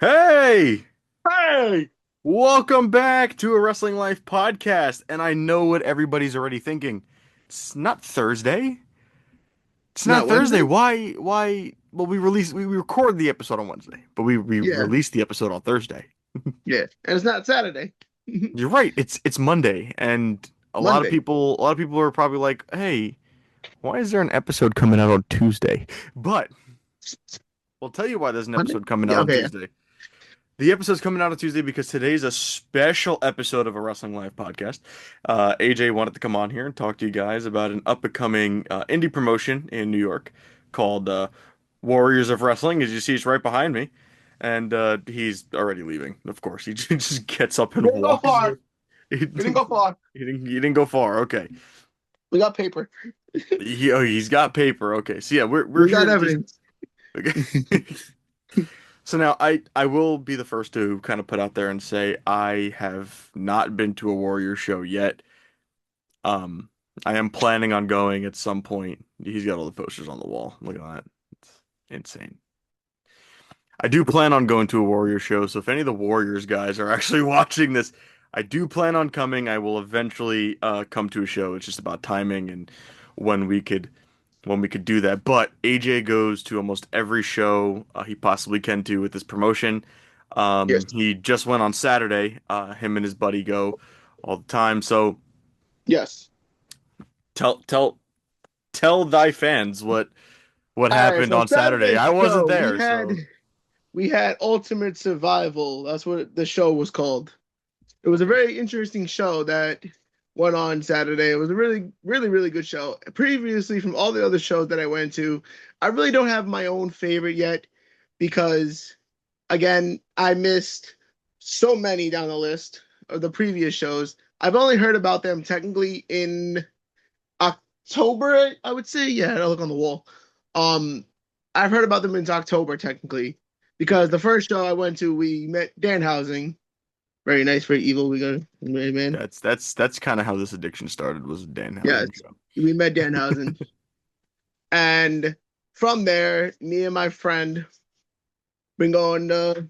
Hey, Hey! welcome back to a Wrestling Life podcast. And I know what everybody's already thinking. It's not Thursday. It's Not not Thursday. Wednesday? Why? Well, we record the episode on Wednesday, but we Yeah, release the episode on Thursday. yeah. And it's not Saturday. You're right. It's Monday, and Monday. a lot of people are probably like, "Hey, why is there an episode coming out on Tuesday?" But I'll tell you why there's an Monday? episode coming out Yeah, on okay. Yeah. Tuesday. The episode's coming out on Tuesday because today's a special episode of a Wrestling Live podcast. AJ wanted to come on here and talk to you guys about an up-and-coming indie promotion in New York called Warriors of Wrestling. As you see, it's right behind me, and he's already leaving. Of course, he just gets up and We didn't go walks. far. He, We didn't go far. he didn't go far. Okay, We got paper. he's got paper. Okay, so yeah, we're We here got to just. evidence. Okay. So now I will be the first to kind of put out there and say I have not been to a Warrior show yet. Um, I am planning on going at some point. He's got all the posters on the wall. Look at that. It's insane. I do plan on going to a Warrior show, so if any of the Warriors guys are actually watching this, I do plan on coming. I will eventually come to a show. It's just about timing and when we could do that. But AJ goes to almost every show he possibly can to with this promotion. Yes. He just went on Saturday. Him and his buddy go all the time. So Yes. tell tell tell thy fans what All right, happened so on Saturday. Saturday's I wasn't show, there, so we had Ultimate Survival. That's what the show was called. It was a very interesting show that went on Saturday. It was a really good show. Previously, from all the other shows that I went to, I really don't have my own favorite yet because, again, I missed so many down the list of the previous shows. I've only heard about them technically in October, I would say. Yeah, I look on the wall. Um, I've heard about them in October technically because the first show I went to, we met Danhausen. Very nice, very evil. We got man. that's kind of how this addiction started was a Yes, Danhausen show. we met Danhausen, and from there, me and my friend been going to,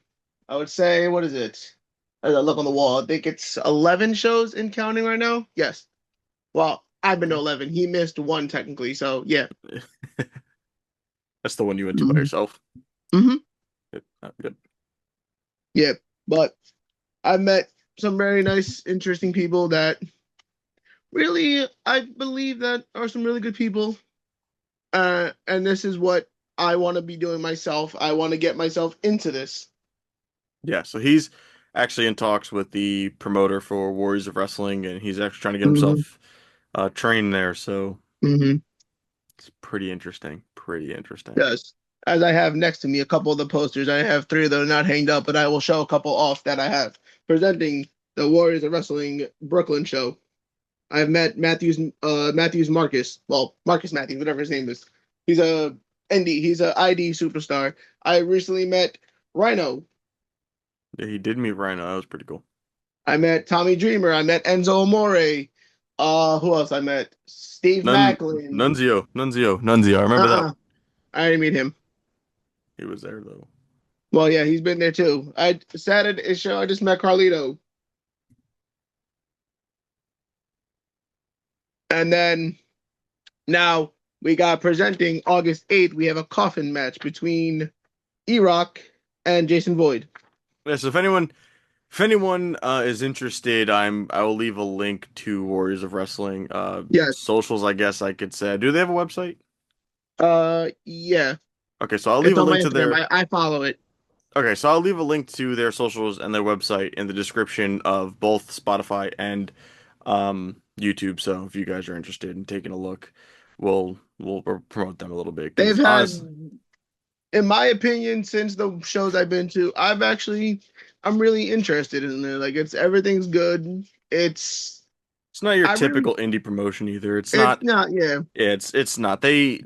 I would say, what is it? As I look on the wall, I think it's 11 shows in counting right now. Yes. Well, I've been to 11. He missed one technically, so yeah. That's the one you went to by Hmm. yourself. Hmm. Good. Good. Yeah, but I've met some very nice, interesting people that really I believe that are some really good people. And this is what I want to be doing myself. I want to get myself into this. Yeah, so he's actually in talks with the promoter for Warriors of Wrestling, and he's actually trying to get Hmm. himself trained there. So Hmm. it's pretty interesting. Pretty interesting. Yes. As I have next to me a couple of the posters, I have three that are not hanged up, but I will show a couple off that I have presenting the Warriors of Wrestling Brooklyn show. I've met Matthews Marcus, well Marcus Matthews, whatever his name is. He's a he's a ID superstar. I recently met Rhino. Yeah, he did meet Rhino. That was pretty cool. I met Tommy Dreamer. I met Enzo Amore. Who else I met? Steve Macklin. Nunzio. I remember that Uh-uh. one. I didn't meet him. He was there though. Well, yeah, he's been there too. I Saturday show. I just met Carlito, and then now we got presenting August 8th. We have a coffin match between E-Rock and Jason Void. Yeah, so if anyone is interested, I will leave a link to Warriors of Wrestling Yes. socials, I guess I could say. Do they have a website? Yeah. Okay, so I'll leave It's a on my link to Instagram. their I follow it. Okay, so I'll leave a link to their socials and their website in the description of both Spotify and YouTube. So if you guys are interested in taking a look, we'll promote them a little bit They've because had, honest, in my opinion, since the shows I've been to, I'm really interested in it. Like everything's good. It's it's not your I really typical indie promotion either. It's it's not. not, yeah. Yeah, it's not. They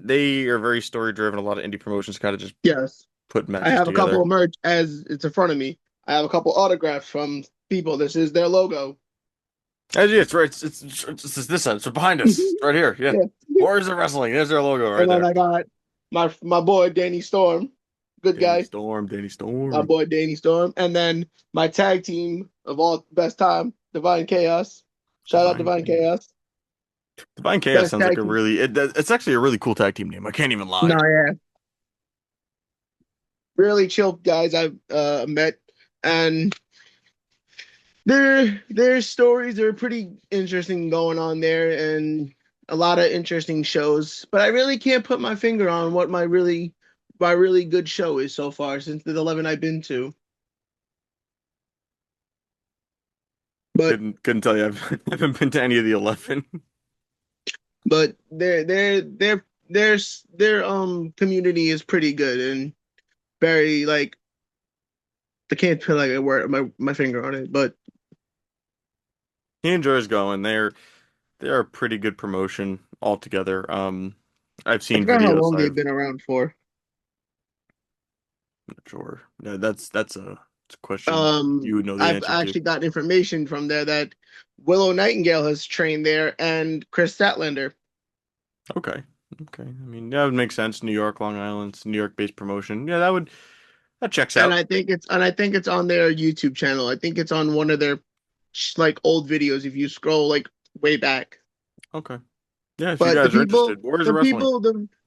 are very story driven. A lot of indie promotions kind of just Yes. put I matches have a couple together. of merch as it's in front of me. I have a couple autographs from people. This is their logo. Yeah, it's right. It's this side. It's behind us. It's right here. Yeah, Yeah. Warriors of Wrestling. There's their logo right And then there. I got my boy Danny Storm. good guy, Danny my Storm. boy Danny Storm, and then my tag team of all best time, Divine Chaos. Shout out Divine Divine Chaos. Chaos, Divine Chaos best sounds like tag a team. really it's actually a really cool tag team name. I can't even lie. No, yeah, really chill guys I've met, and their stories are pretty interesting going on there, and a lot of interesting shows. But I really can't put my finger on what my really good show is so far since the 11 I've been to. But Couldn't tell you. I haven't been to any of the 11. but their community is pretty good and very like I can't put like a word my finger on it, but He enjoys going. They're a pretty good promotion altogether. I've I seen forgot how videos. long they've been around for. Not sure. Yeah, that's a question you would know the I've answer to. actually got information from there that Willow Nightingale has trained there and Chris Statlander. Okay. Okay. I mean, that would make sense. New York, Long Island, it's a New York-based promotion. Yeah, that checks And out. I think it's on their YouTube channel. I think it's on one of their like old videos if you scroll like way back. Okay. Yeah, if you But the guys are people, interested, Warriors of the Wrestling. people,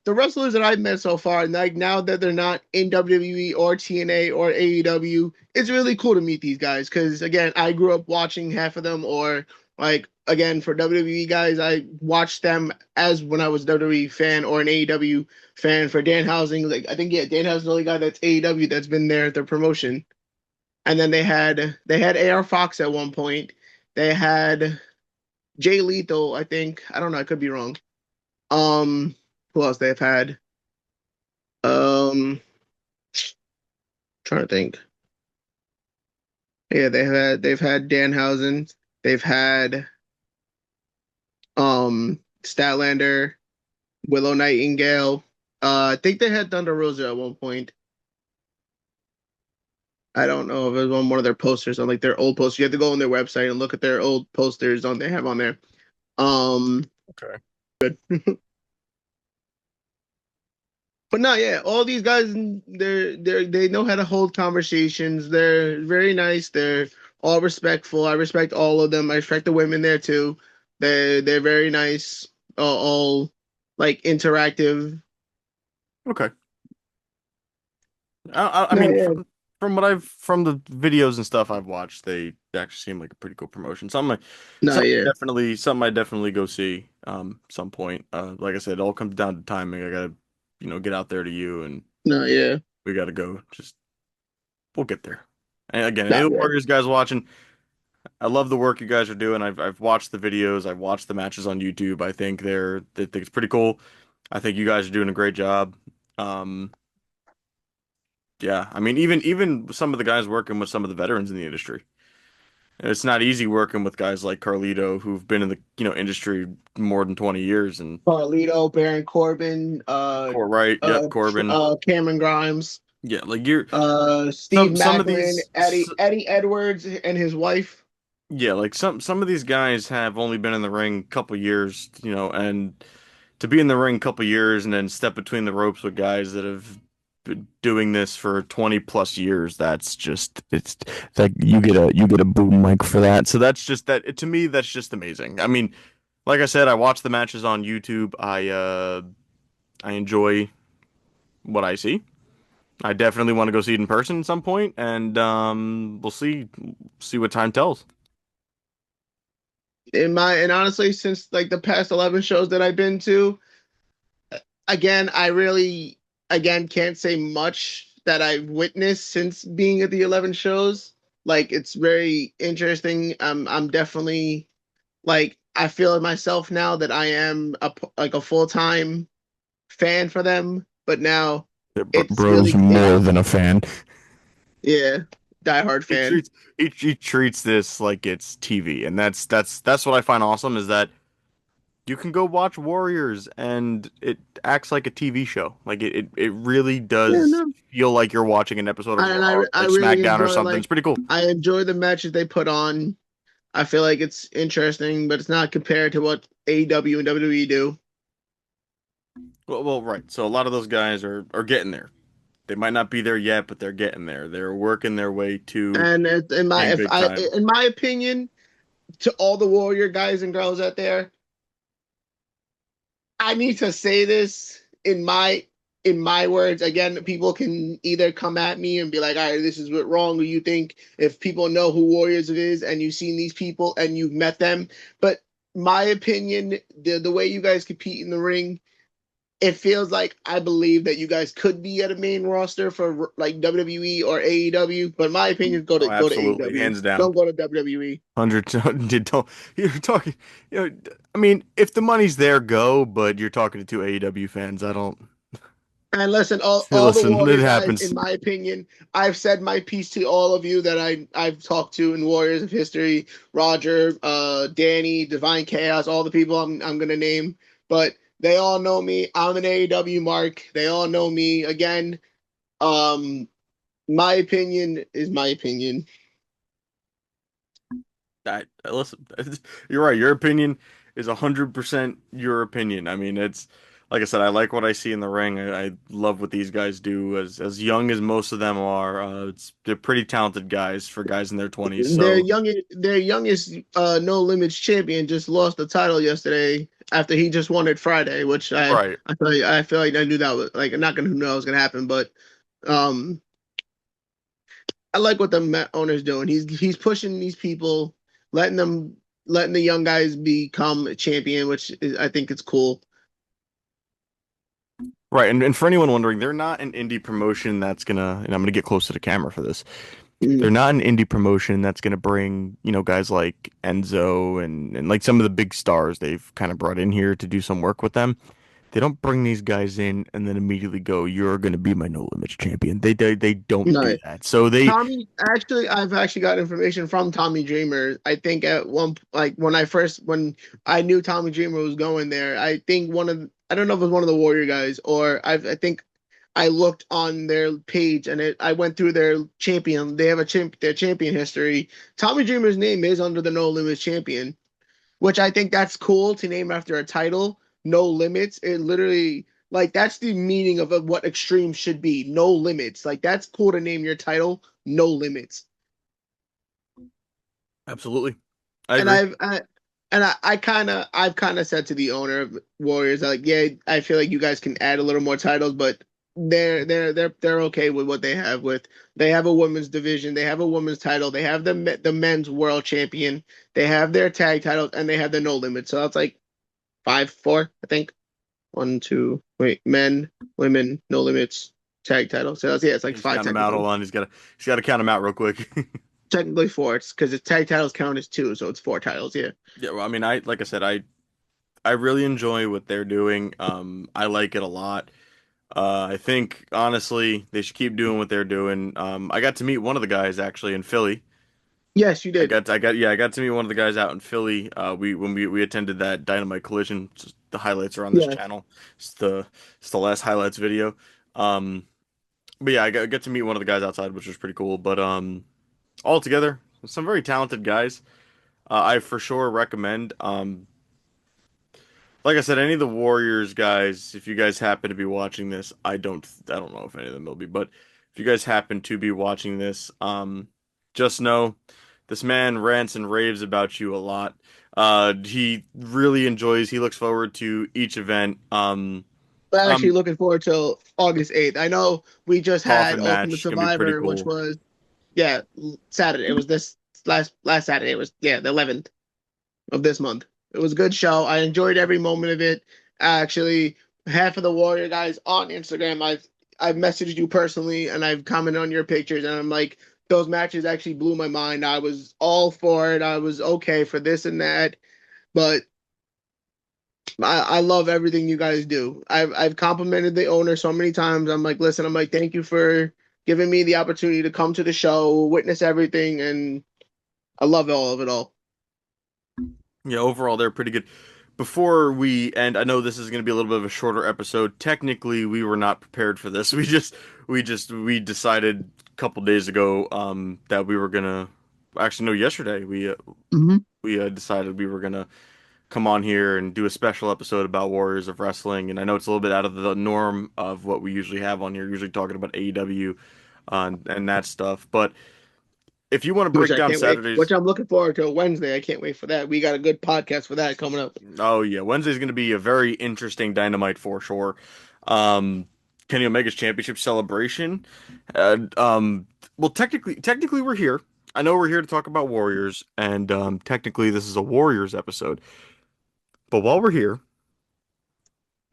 the wrestlers that I've met so far, like now that they're not in WWE or TNA or AEW, it's really cool to meet these guys. Because again, I grew up watching half of them, or like again for WWE guys, I watched them as when I was a WWE fan or an AEW fan. For Dan Housing, like I think yeah, Dan Housing's the only guy that's AEW that's been there at their promotion. And then they had AR Fox at one point. They had Jay Lethal, I think. I don't know, I could be wrong. Um, who else they've had? Um, trying to think. Yeah, they've had Danhausen. They've had Statlander, Willow Nightingale. I think they had Thunder Rosa at one point. I don't know if it was on one of their posters on like their old posters. You have to go on their website and look at their old posters on they have on there. Um, Okay. but no, yeah, all these guys, they know how to hold conversations. They're very nice. They're all respectful. I respect all of them. I respect the women there too. They're very nice. All like interactive. Okay. I No, mean, yeah, from the videos and stuff I've watched, they actually seem like a pretty cool promotion. no, yeah, Something I definitely go see some point. Like I said, it all comes down to timing. I gotta, get out there to you, and no, yeah, we gotta go. Just we'll get there. And again, any no, of the yeah. Warriors guys watching, I love the work you guys are doing. I've watched the videos. I've watched the matches on YouTube. I think it's pretty cool. I think you guys are doing a great job. Um, yeah, I mean, even some of the guys working with some of the veterans in the industry. It's not easy working with guys like Carlito who've been in the, industry more than 20 years and Carlito, Baron Corbin, Right, yep, Corbin. Cameron Grimes, Yeah, like you're Steve some of Macklin, Eddie Edwards, and his wife. yeah, like some of these guys have only been in the ring a couple years, and to be in the ring a couple years and then step between the ropes with guys that have been doing this for 20 plus years, it's like you get a boom mic for that. So that's just to me that's just amazing. I mean, like I said, I watch the matches on YouTube. I enjoy what I see. I definitely want to go see it in person at some point, and we'll see what time tells. And honestly, since like the past 11 shows that I've been to, again, I really again can't say much that I've witnessed since being at the 11 shows. Like it's very interesting. I'm definitely like I feel it myself now that I am like a full-time fan for them, but now Yeah, it's bro's really it more than a fan. yeah, diehard He fan. treats he treats this like it's TV, and that's what I find awesome is that you can go watch Warriors and it acts like a TV show. Like it really Yeah, does no. feel like you're watching an episode of And Raw, or I like really SmackDown or enjoy something. It's like pretty cool. I enjoy the matches they put on. I feel like it's interesting, but it's not compared to what AEW and WWE do. Well, right. So a lot of those guys are getting there. They might not be there yet, but they're getting there. They're working their way to And being big time. in my opinion, to all the Warrior guys and girls out there, I need to say this in my words. Again, people can either come at me and be like, all right, this is what wrong. Or you think if people know who Warriors is and you've seen these people and you've met them. But my opinion, the way you guys compete in the ring, it feels like I believe that you guys could be at a main roster for like WWE or AEW. But my opinion, Oh, go to absolutely, AEW. hands down. Don't go to WWE. 100 don't you're talking, I mean, if the money's there, go, but you're talking to two AEW fans. I don't And listen, all the listen, it Warrior guys, happens. in my opinion, I've said my piece to all of you that I've talked to in Warriors of History, Roger, Danny, Divine Chaos, all the people I'm gonna name, but they all know me. I'm an AEW mark. They all know me. Again, um, my opinion is my opinion. Listen, you're right. Your opinion is 100% your opinion. I mean, it's like I said, I like what I see in the ring. I love what these guys do. As young as most of them are, they're pretty talented guys for guys in their 20s. So, Their youngest No Limits champion just lost the title yesterday after he just won it Friday, which right. I feel like I knew that was like I'm not gonna know that was gonna happen, but um I like what the owner's doing. He's pushing these people, letting them letting the young guys become a champion, which is, I think it's cool. Right, and for anyone wondering, they're not an indie promotion that's gonna, and I'm gonna get close to the camera for this. They're Mm, not an indie promotion that's gonna bring, guys like Enzo and like some of the big stars they've kind of brought in here to do some work with them. They don't bring these guys in and then immediately go, "You're gonna be my No Limits champion." They don't do no. that. So they, Tommy, actually, I've actually got information from Tommy Dreamer. I think at one, like when I knew Tommy Dreamer was going there, I think I don't know if it was one of the Warrior guys or I think I looked on their page and I went through their champion. They have their champion history. Tommy Dreamer's name is under the No Limits champion, which I think that's cool to name after a title. No Limits. It literally like that's the meaning of what Extreme should be. No Limits. Like that's cool to name your title. No Limits. absolutely, I And agree. I've kind of said to the owner of Warriors like, yeah, I feel like you guys can add a little more titles, but they're okay with what they have. With they have a women's division, they have a women's title, they have the men's world champion, they have their tag titles, and they have the No Limit. So that's like 5-4, I think. One, two, wait, men, women, No Limits, tag title. So that's, yeah, it's like He's five counting them out. Hold technically. on, he's got to count them out real quick. Technically four. It's because the tag titles count as two, so it's four titles. Yeah. Yeah, well, I mean, like I said, I really enjoy what they're doing. I like it a lot. I think honestly they should keep doing what they're doing. I got to meet one of the guys actually in Philly. Yes, you did. I got to meet one of the guys out in Philly. We attended that Dynamite Collision. Just the highlights are on this Yeah. channel. It's the it's the last highlights video. Um, but yeah, I got to meet one of the guys outside, which was pretty cool. But all together, some very talented guys. I for sure recommend. Like I said, any of the Warriors guys, if you guys happen to be watching this, I don't know if any of them will be, but if you guys happen to be watching this, just know this man rants and raves about you a lot. He really enjoys, he looks forward to each event. I'm actually Um, looking forward to August 8th. I know we just had Coffin Ultimate match can be pretty Survivor, which cool. was yeah, Saturday. It was this last Saturday. It was yeah, the 11th of this month. It was a good show. I enjoyed every moment of it. Actually, half of the Warrior guys on Instagram, I've messaged you personally and I've commented on your pictures and I'm like, those matches actually blew my mind. I was all for it. I was okay for this and that, but I love everything you guys do. I've complimented the owner so many times. I'm like, listen, I'm like, thank you for giving me the opportunity to come to the show, witness everything, and I love all of it all. Yeah, overall they're pretty good. Before we end, I know this is going to be a little bit of a shorter episode. Technically, we were not prepared for this. We decided a couple days ago that we were gonna actually no, yesterday Hmm. we decided we were gonna come on here and do a special episode about Warriors of Wrestling. And I know it's a little bit out of the norm of what we usually have on here, usually talking about AEW and that stuff. But if you want to which break I down can't wait. Which Saturdays, I'm looking forward to Wednesday. I can't wait for that. We got a good podcast for that coming up. oh yeah, Wednesday's going to be a very interesting Dynamite for sure. Um, Kenny Omega's championship celebration. Uh, um, well, technically we're here. I know we're here to talk about Warriors, and technically this is a Warriors episode. But while we're here,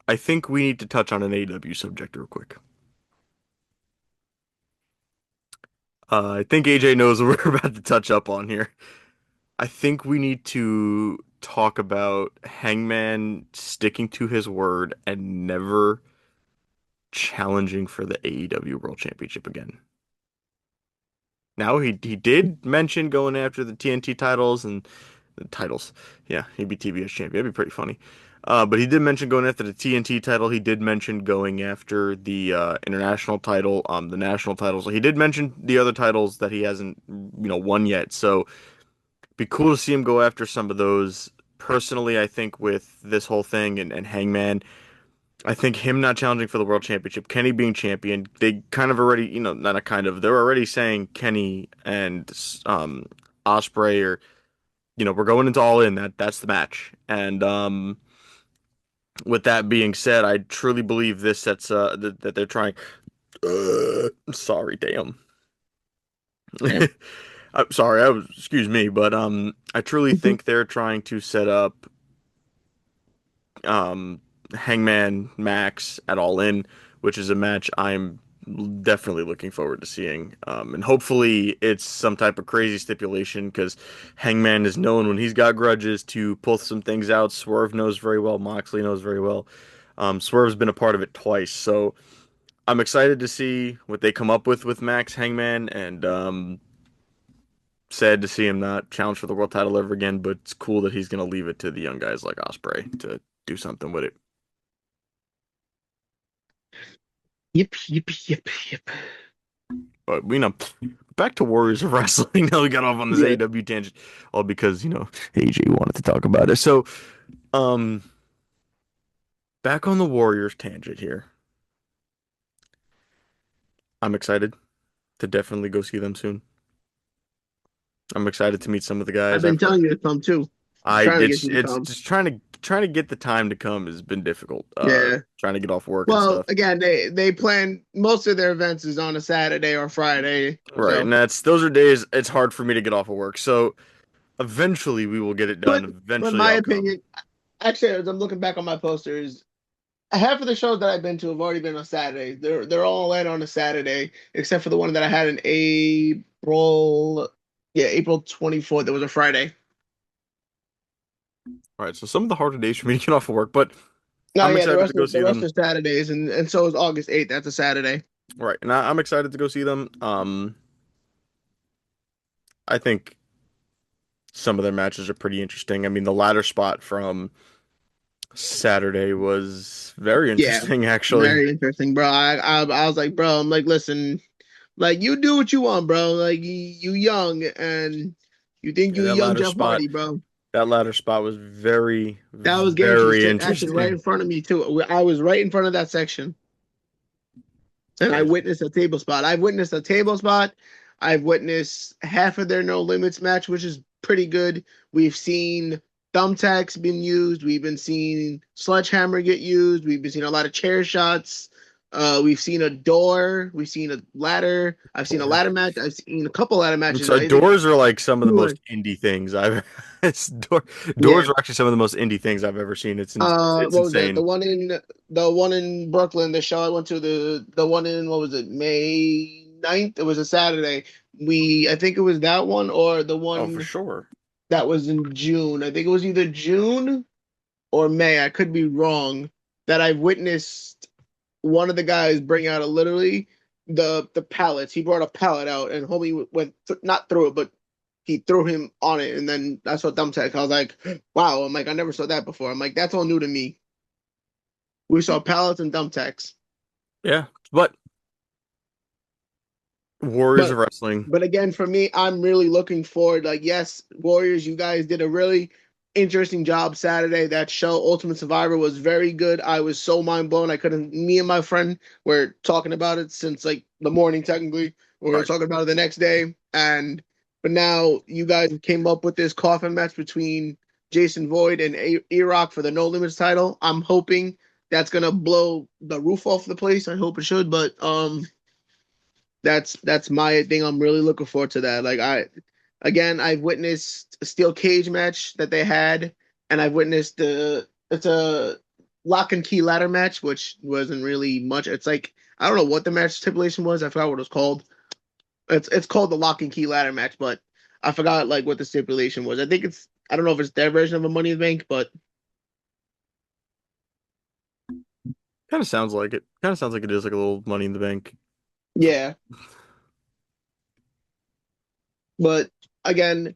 I think we need to touch on an AEW subject real quick. I think AJ knows what we're about to touch up on here. I think we need to talk about Hangman sticking to his word and never challenging for the AEW World Championship again. Now he did mention going after the TNT titles and the titles. Yeah, he'd be TBS champion. That'd be pretty funny. But he did mention going after the TNT title. He did mention going after the international title, the national titles. He did mention the other titles that he hasn't, won yet. So be cool to see him go after some of those. Personally, I think with this whole thing and Hangman, I think him not challenging for the world championship, Kenny being champion, they kind of already, not a kind of, they're already saying Kenny and Osprey are, we're going into all in. That's the match. And with that being said, I truly believe this sets that they're trying. Sorry, damn. Damn. I'm sorry, excuse me, but I truly think they're trying to set up um, Hangman Max at All In, which is a match I'm definitely looking forward to seeing. And hopefully it's some type of crazy stipulation because Hangman is known when he's got grudges to pull some things out. Swerve knows very well. Moxley knows very well. Swerve's been a part of it twice, so I'm excited to see what they come up with Max Hangman, and sad to see him not challenge for the world title ever again. But it's cool that he's gonna leave it to the young guys like Osprey to do something with it. Yep, yep, yep, yep. But back to Warriors of Wrestling. Now we got off on this Yeah. AEW tangent, all because AJ wanted to talk about it. So, um, back on the Warriors tangent here. I'm excited to definitely go see them soon. I'm excited to meet some of the I've guys. been telling you to come too. I Trying to get you to it's come. just trying to get the time to come has been difficult. Yeah. Trying to get off work and Well, stuff. again, they plan most of their events is on a Saturday or Friday. Right, and So, those are days it's hard for me to get off of work. So eventually we will get it done. but Eventually my I'll come. opinion, actually, as I'm looking back on my posters, half of the shows that I've been to have already been on Saturday. They're all in on a Saturday, except for the one that I had in April. Yeah, April 24th. It was a Friday. All right, so some of the harder days for me to get off of work, but No, I'm yeah, excited to go the see rest them. are Saturdays, and so is August 8th. That's a Saturday. Right, and I'm excited to go see them. I think some of their matches are pretty interesting. I mean, the ladder spot from Saturday was very Yeah, interesting, actually. very interesting, bro. I was like, bro, I'm like, listen, like you do what you want, bro. Like you young and you think Yeah, you young Jeff Hardy, bro. that ladder spot was very, That was gangster very shit. Actually, right in interesting. front of me too. I was right in front of that section, It's and I crazy. witnessed a table spot. I've witnessed a table spot. I've witnessed half of their no limits match, which is pretty good. We've seen thumbtacks being used. We've been seeing sledgehammer get used. We've been seeing a lot of chair shots. We've seen a door. We've seen a ladder. I've seen a Door. ladder match. I've seen a couple ladder matches. So I think doors are like some of the two or most indie things I've. yeah. Doors are actually some of the most indie things I've ever seen. It's What was it? insane. The one in Brooklyn, the show I went to, the one in what was it, May 9th? It was a Saturday. I think it was that one or the Oh, for one sure. that was in June. I think it was either June or May. I could be wrong. That I've witnessed one of the guys bring out literally the pallets. He brought a pallet out and homie went not through it, but he threw him on it, and then that's what thumbtack. I was like, wow. I'm like, I never saw that before. I'm like, that's all new to me. We saw pallets and thumbtacks. Yeah, but Warriors But of Wrestling. but again, for me, I'm really looking forward. Like, yes, Warriors, you guys did a really interesting job Saturday. That show, Ultimate Survivor, was very good. I was so mind blown. I couldn't. Me and my friend were talking about it since like the morning, technically. We were Right. talking about it the next day, and but now you guys came up with this coffin match between Jason Void and E-Rock for the No Limits title. I'm hoping that's gonna blow the roof off the place. I hope it should, but that's my thing. I'm really looking forward to that. Like again, I've witnessed a steel cage match that they had, and I've witnessed it's a lock and key ladder match, which wasn't really much. It's like I don't know what the match stipulation was. I forgot what it was called. It's called the lock and key ladder match, but I forgot like what the stipulation was. I think it's I don't know if it's their version of a Money in the Bank, but Kind of sounds like it. Kind of sounds like it is like a little Money in the Bank. yeah. But again,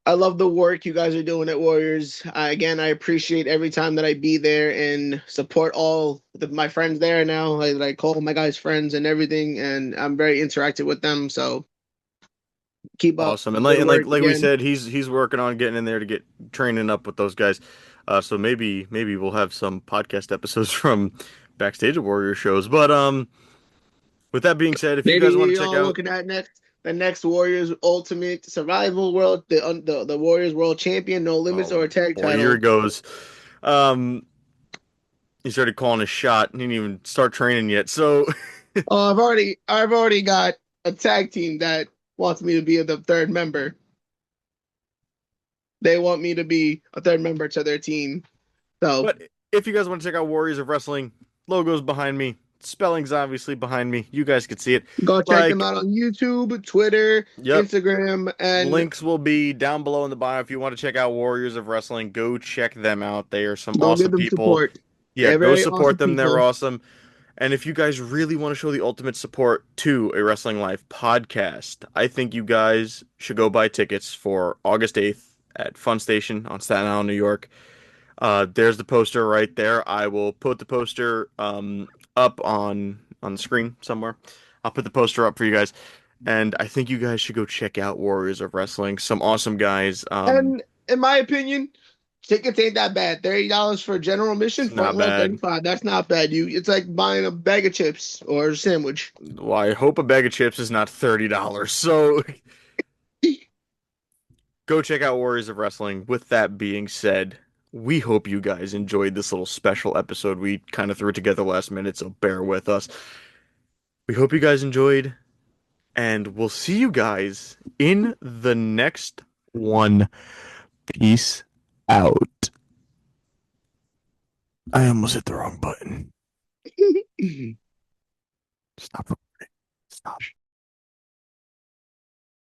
I love the work you guys are doing at Warriors. Again, I appreciate every time that I be there and support all my friends there now. I call my guys friends and everything, and I'm very interactive with them. So keep up Awesome. the And good work like we again. said, he's working on getting in there to get training up with those guys. So maybe we'll have some podcast episodes from backstage at Warrior shows. But with that being said, if you guys Maybe want to check y'all out looking at the next Warriors Ultimate Survival World, the Warriors World Champion, No Limits oh or a tag boy, here it title. goes. Um he started calling his shot and he didn't even start training yet. So Oh, I've already got a tag team that wants me to be the third member. They want me to be a third member to their team. So but if you guys want to check out Warriors of Wrestling, logo's behind me. Spelling's obviously behind me. You guys can see it. go check them Like, out on YouTube, Twitter, yep, Instagram, and links will be down below in the bio. If you want to check out Warriors of Wrestling, go check them out. They are some go give awesome them people. support. Yeah, They're go very support awesome them. They're people. awesome. And if you guys really want to show the ultimate support to a Wrestling Life podcast, I think you guys should go buy tickets for August 8th at Fun Station on Staten Island, New York. There's the poster right there. I will put the poster up on the screen somewhere. I'll put the poster up for you guys. And I think you guys should go check out Warriors of Wrestling. Some awesome guys. And in my opinion, tickets ain't that bad. $30 for general admission, It's front not row bad. 35. That's not bad. It's like buying a bag of chips or a sandwich. Well, I hope a bag of chips is not $30. So go check out Warriors of Wrestling. With that being said, we hope you guys enjoyed this little special episode we kind of threw together last minute, so bear with us. We hope you guys enjoyed, and we'll see you guys in the next one. Peace out. I almost hit the wrong button. Stop recording. Stop.